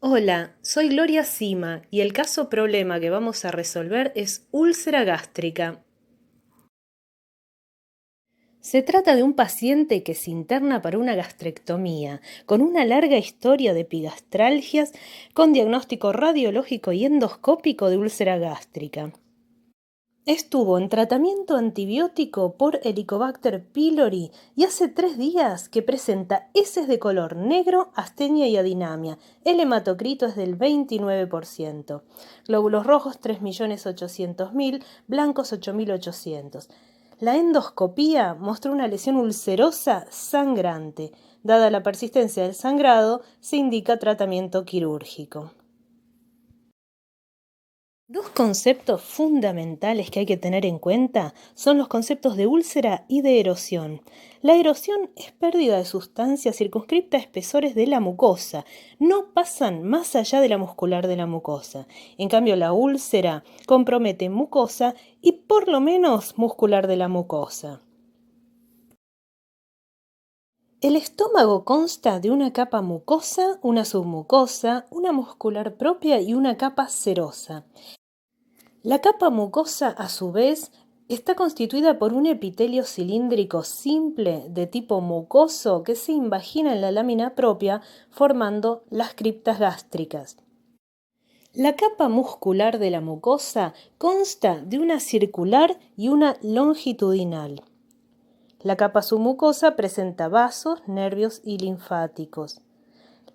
Hola, soy Gloria Sima y el caso problema que vamos a resolver es úlcera gástrica. Se trata de un paciente que se interna para una gastrectomía, con una larga historia de epigastralgias, con diagnóstico radiológico y endoscópico de úlcera gástrica. Estuvo en tratamiento antibiótico por Helicobacter pylori y hace 3 días que presenta heces de color negro, astenia y adinamia. El hematocrito es del 29%. Glóbulos rojos 3.800.000, blancos 8.800. La endoscopía mostró una lesión ulcerosa sangrante. Dada la persistencia del sangrado, se indica tratamiento quirúrgico. Dos conceptos fundamentales que hay que tener en cuenta son los conceptos de úlcera y de erosión. La erosión es pérdida de sustancia circunscripta a espesores de la mucosa, no pasan más allá de la muscular de la mucosa. En cambio, la úlcera compromete mucosa y por lo menos muscular de la mucosa. El estómago consta de una capa mucosa, una submucosa, una muscular propia y una capa serosa. La capa mucosa, a su vez, está constituida por un epitelio cilíndrico simple de tipo mucoso que se invagina en la lámina propia, formando las criptas gástricas. La capa muscular de la mucosa consta de una circular y una longitudinal. La capa submucosa presenta vasos, nervios y linfáticos.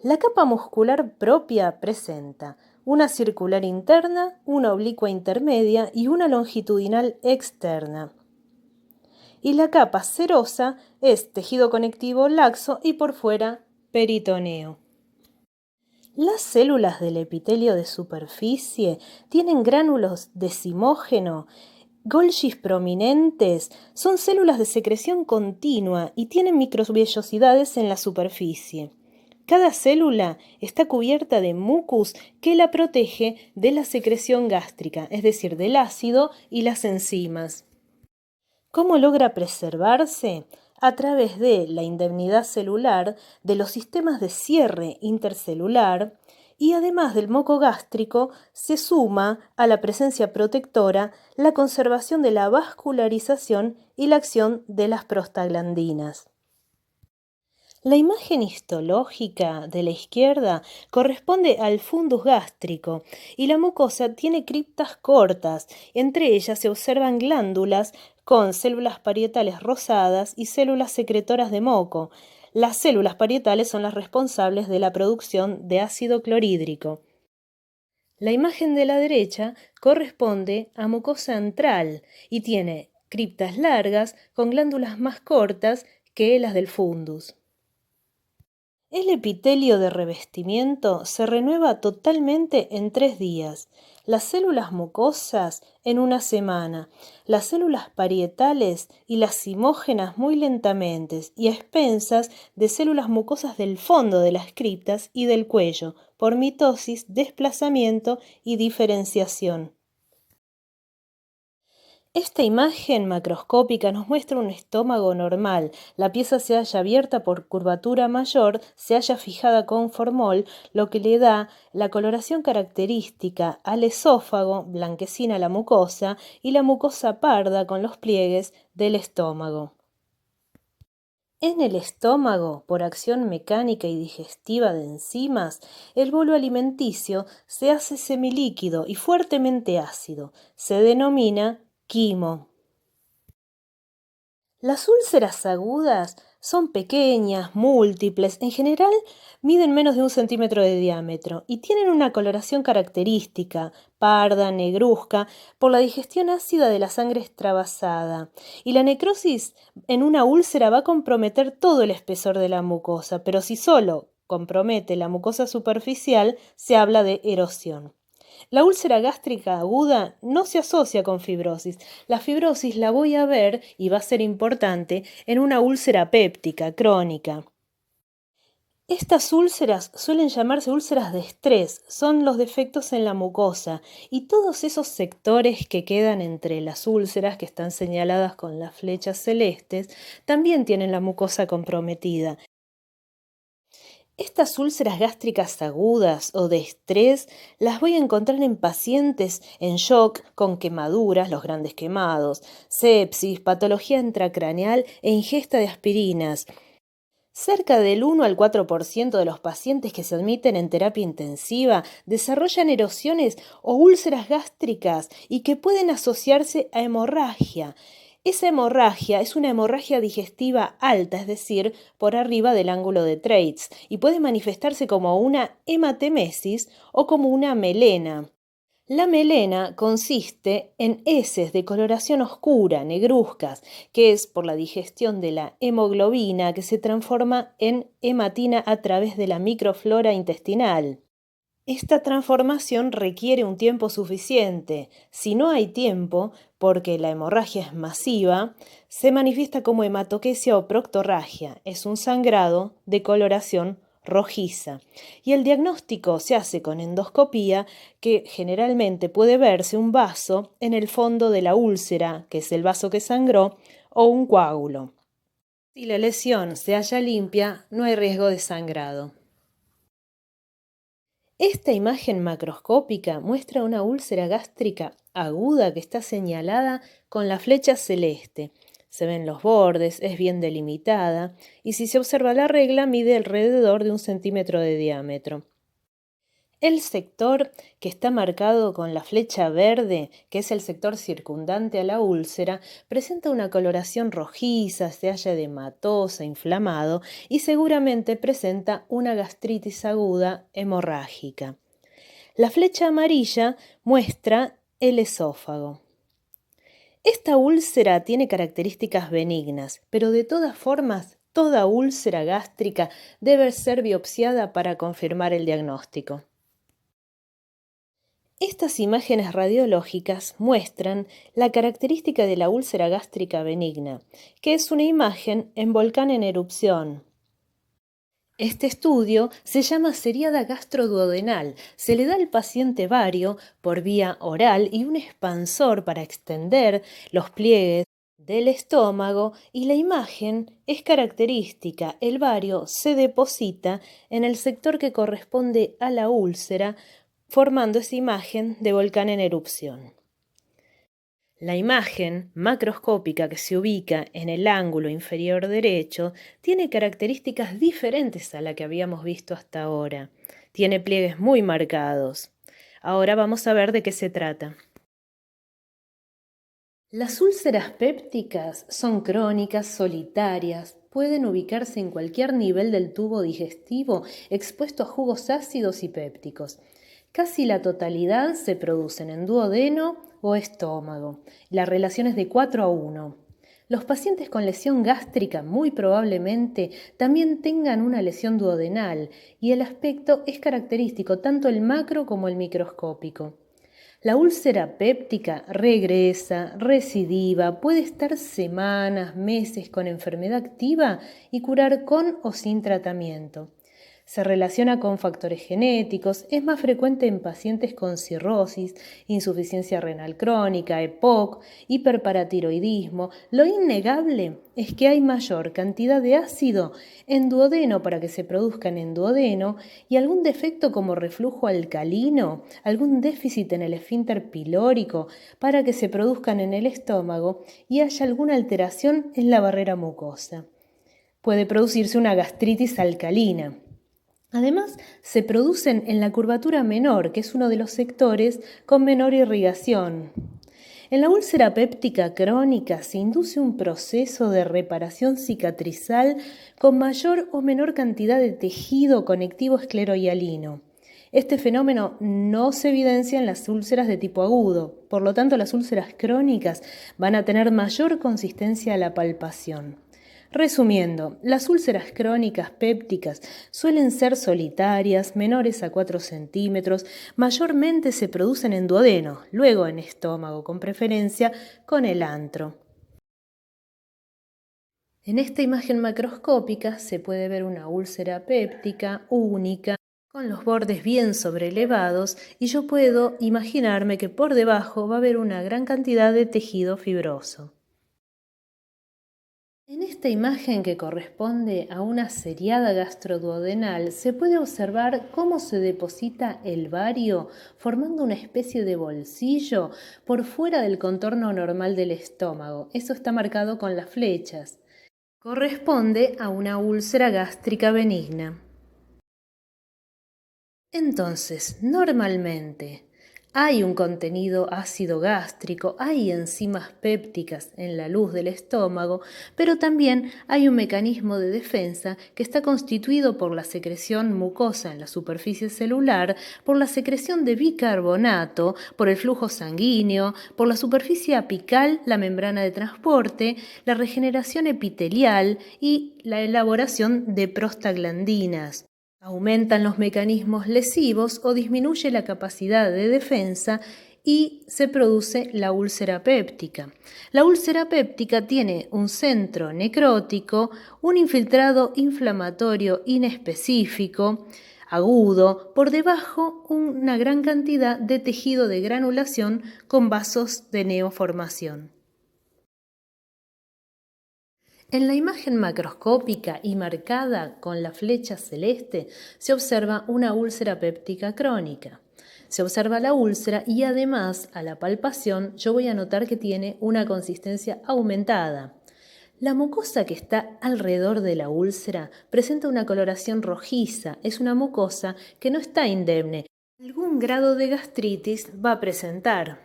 La capa muscular propia presenta una circular interna, una oblicua intermedia y una longitudinal externa. Y la capa serosa es tejido conectivo laxo y por fuera peritoneo. Las células del epitelio de superficie tienen gránulos de zimógeno. Golgis prominentes son células de secreción continua y tienen microvellosidades en la superficie. Cada célula está cubierta de mucus que la protege de la secreción gástrica, es decir, del ácido y las enzimas. ¿Cómo logra preservarse? A través de la indemnidad celular, de los sistemas de cierre intercelular y además del moco gástrico, se suma a la presencia protectora la conservación de la vascularización y la acción de las prostaglandinas. La imagen histológica de la izquierda corresponde al fundus gástrico y la mucosa tiene criptas cortas. Entre ellas se observan glándulas con células parietales rosadas y células secretoras de moco. Las células parietales son las responsables de la producción de ácido clorhídrico. La imagen de la derecha corresponde a mucosa antral y tiene criptas largas con glándulas más cortas que las del fundus. El epitelio de revestimiento se renueva totalmente en 3 días, las células mucosas en una semana, las células parietales y las zimógenas muy lentamente y a expensas de células mucosas del fondo de las criptas y del cuello, por mitosis, desplazamiento y diferenciación. Esta imagen macroscópica nos muestra un estómago normal. La pieza se halla abierta por curvatura mayor, se halla fijada con formol, lo que le da la coloración característica al esófago, blanquecina la mucosa, y la mucosa parda con los pliegues del estómago. En el estómago, por acción mecánica y digestiva de enzimas, el bolo alimenticio se hace semilíquido y fuertemente ácido. Se denomina quimo. Las úlceras agudas son pequeñas, múltiples, en general miden menos de 1 centímetro de diámetro y tienen una coloración característica, parda, negruzca, por la digestión ácida de la sangre extravasada. Y la necrosis en una úlcera va a comprometer todo el espesor de la mucosa, pero si solo compromete la mucosa superficial, se habla de erosión. La úlcera gástrica aguda no se asocia con fibrosis. La fibrosis la voy a ver, y va a ser importante, en una úlcera péptica crónica. Estas úlceras suelen llamarse úlceras de estrés, son los defectos en la mucosa y todos esos sectores que quedan entre las úlceras que están señaladas con las flechas celestes también tienen la mucosa comprometida. Estas úlceras gástricas agudas o de estrés las voy a encontrar en pacientes en shock con quemaduras, los grandes quemados, sepsis, patología intracraneal e ingesta de aspirinas. Cerca del 1 al 4% de los pacientes que se admiten en terapia intensiva desarrollan erosiones o úlceras gástricas y que pueden asociarse a hemorragia. Esa hemorragia es una hemorragia digestiva alta, es decir, por arriba del ángulo de Treitz, y puede manifestarse como una hematemesis o como una melena. La melena consiste en heces de coloración oscura, negruzcas, que es por la digestión de la hemoglobina que se transforma en hematina a través de la microflora intestinal. Esta transformación requiere un tiempo suficiente. Si no hay tiempo, porque la hemorragia es masiva, se manifiesta como hematoquesia o proctorragia. Es un sangrado de coloración rojiza. Y el diagnóstico se hace con endoscopía, que generalmente puede verse un vaso en el fondo de la úlcera, que es el vaso que sangró, o un coágulo. Si la lesión se halla limpia, no hay riesgo de sangrado. Esta imagen macroscópica muestra una úlcera gástrica aguda que está señalada con la flecha celeste. Se ven los bordes, es bien delimitada y si se observa la regla mide alrededor de 1 centímetro de diámetro. El sector que está marcado con la flecha verde, que es el sector circundante a la úlcera, presenta una coloración rojiza, se halla edematosa, inflamado y seguramente presenta una gastritis aguda hemorrágica. La flecha amarilla muestra el esófago. Esta úlcera tiene características benignas, pero de todas formas, toda úlcera gástrica debe ser biopsiada para confirmar el diagnóstico. Estas imágenes radiológicas muestran la característica de la úlcera gástrica benigna, que es una imagen en volcán en erupción. Este estudio se llama seriada gastroduodenal. Se le da al paciente bario por vía oral y un expansor para extender los pliegues del estómago y la imagen es característica. El bario se deposita en el sector que corresponde a la úlcera, formando esa imagen de volcán en erupción. La imagen macroscópica que se ubica en el ángulo inferior derecho tiene características diferentes a la que habíamos visto hasta ahora. Tiene pliegues muy marcados. Ahora vamos a ver de qué se trata. Las úlceras pépticas son crónicas, solitarias, pueden ubicarse en cualquier nivel del tubo digestivo expuesto a jugos ácidos y pépticos. Casi la totalidad se producen en duodeno o estómago. La relación es de 4-1. Los pacientes con lesión gástrica muy probablemente también tengan una lesión duodenal y el aspecto es característico tanto el macro como el microscópico. La úlcera péptica regresa, recidiva, puede estar semanas, meses con enfermedad activa y curar con o sin tratamiento. Se relaciona con factores genéticos, es más frecuente en pacientes con cirrosis, insuficiencia renal crónica, EPOC, hiperparatiroidismo. Lo innegable es que hay mayor cantidad de ácido en duodeno para que se produzcan en duodeno y algún defecto como reflujo alcalino, algún déficit en el esfínter pilórico para que se produzcan en el estómago y haya alguna alteración en la barrera mucosa. Puede producirse una gastritis alcalina. Además, se producen en la curvatura menor, que es uno de los sectores con menor irrigación. En la úlcera péptica crónica se induce un proceso de reparación cicatrizal con mayor o menor cantidad de tejido conectivo esclerohialino. Este fenómeno no se evidencia en las úlceras de tipo agudo, por lo tanto las úlceras crónicas van a tener mayor consistencia a la palpación. Resumiendo, las úlceras crónicas pépticas suelen ser solitarias, menores a 4 centímetros, mayormente se producen en duodeno, luego en estómago, con preferencia con el antro. En esta imagen macroscópica se puede ver una úlcera péptica única, con los bordes bien sobrelevados, y yo puedo imaginarme que por debajo va a haber una gran cantidad de tejido fibroso. En esta imagen que corresponde a una seriada gastroduodenal se puede observar cómo se deposita el bario formando una especie de bolsillo por fuera del contorno normal del estómago. Eso está marcado con las flechas. Corresponde a una úlcera gástrica benigna. Entonces, normalmente hay un contenido ácido gástrico, hay enzimas pépticas en la luz del estómago, pero también hay un mecanismo de defensa que está constituido por la secreción mucosa en la superficie celular, por la secreción de bicarbonato, por el flujo sanguíneo, por la superficie apical, la membrana de transporte, la regeneración epitelial y la elaboración de prostaglandinas. Aumentan los mecanismos lesivos o disminuye la capacidad de defensa y se produce la úlcera péptica. La úlcera péptica tiene un centro necrótico, un infiltrado inflamatorio inespecífico, agudo, por debajo una gran cantidad de tejido de granulación con vasos de neoformación. En la imagen macroscópica y marcada con la flecha celeste se observa una úlcera péptica crónica. Se observa la úlcera y además a la palpación yo voy a notar que tiene una consistencia aumentada. La mucosa que está alrededor de la úlcera presenta una coloración rojiza, es una mucosa que no está indemne. Algún grado de gastritis va a presentar.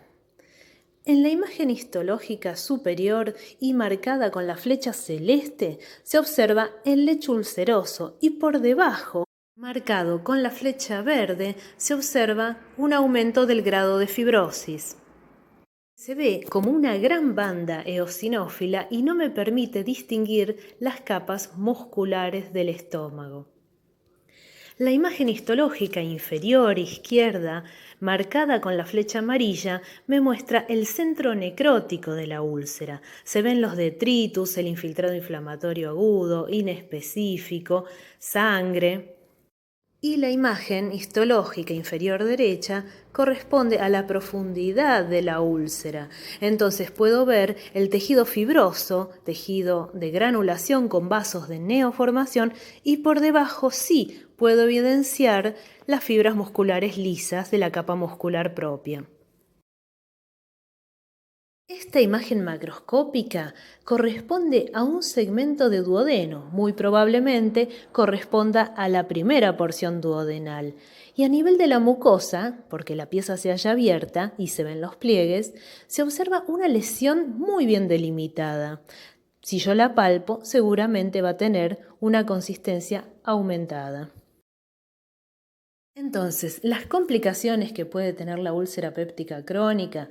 En la imagen histológica superior y marcada con la flecha celeste se observa el lecho ulceroso y por debajo, marcado con la flecha verde, se observa un aumento del grado de fibrosis. Se ve como una gran banda eosinófila y no me permite distinguir las capas musculares del estómago. La imagen histológica inferior izquierda, marcada con la flecha amarilla, me muestra el centro necrótico de la úlcera. Se ven los detritus, el infiltrado inflamatorio agudo, inespecífico, sangre. Y la imagen histológica inferior derecha corresponde a la profundidad de la úlcera. Entonces puedo ver el tejido fibroso, tejido de granulación con vasos de neoformación, y por debajo sí puedo evidenciar las fibras musculares lisas de la capa muscular propia. Esta imagen macroscópica corresponde a un segmento de duodeno, muy probablemente corresponda a la primera porción duodenal. Y a nivel de la mucosa, porque la pieza se halla abierta y se ven los pliegues, se observa una lesión muy bien delimitada. Si yo la palpo, seguramente va a tener una consistencia aumentada. Entonces, las complicaciones que puede tener la úlcera péptica crónica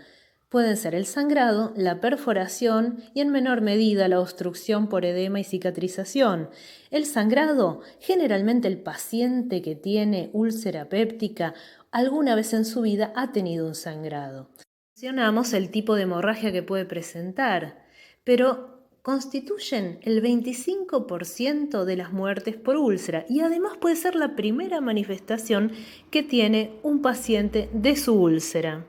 pueden ser el sangrado, la perforación y en menor medida la obstrucción por edema y cicatrización. El sangrado, generalmente el paciente que tiene úlcera péptica alguna vez en su vida ha tenido un sangrado. Mencionamos el tipo de hemorragia que puede presentar, pero constituyen el 25% de las muertes por úlcera y además puede ser la primera manifestación que tiene un paciente de su úlcera.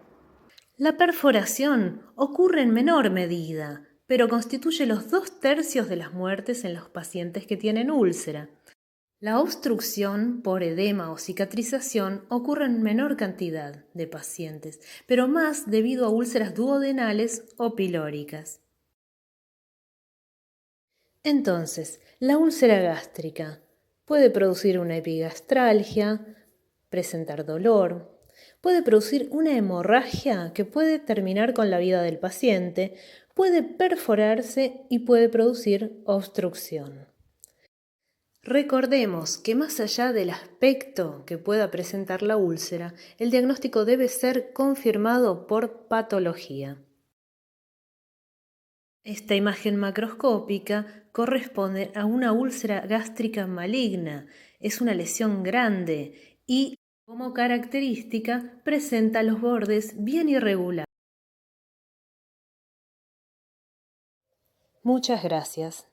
La perforación ocurre en menor medida, pero constituye los 2/3 de las muertes en los pacientes que tienen úlcera. La obstrucción por edema o cicatrización ocurre en menor cantidad de pacientes, pero más debido a úlceras duodenales o pilóricas. Entonces, la úlcera gástrica puede producir una epigastralgia, presentar dolor, puede producir una hemorragia que puede terminar con la vida del paciente, puede perforarse y puede producir obstrucción. Recordemos que más allá del aspecto que pueda presentar la úlcera, el diagnóstico debe ser confirmado por patología. Esta imagen macroscópica corresponde a una úlcera gástrica maligna. Es una lesión grande y, como característica, presenta los bordes bien irregulares. Muchas gracias.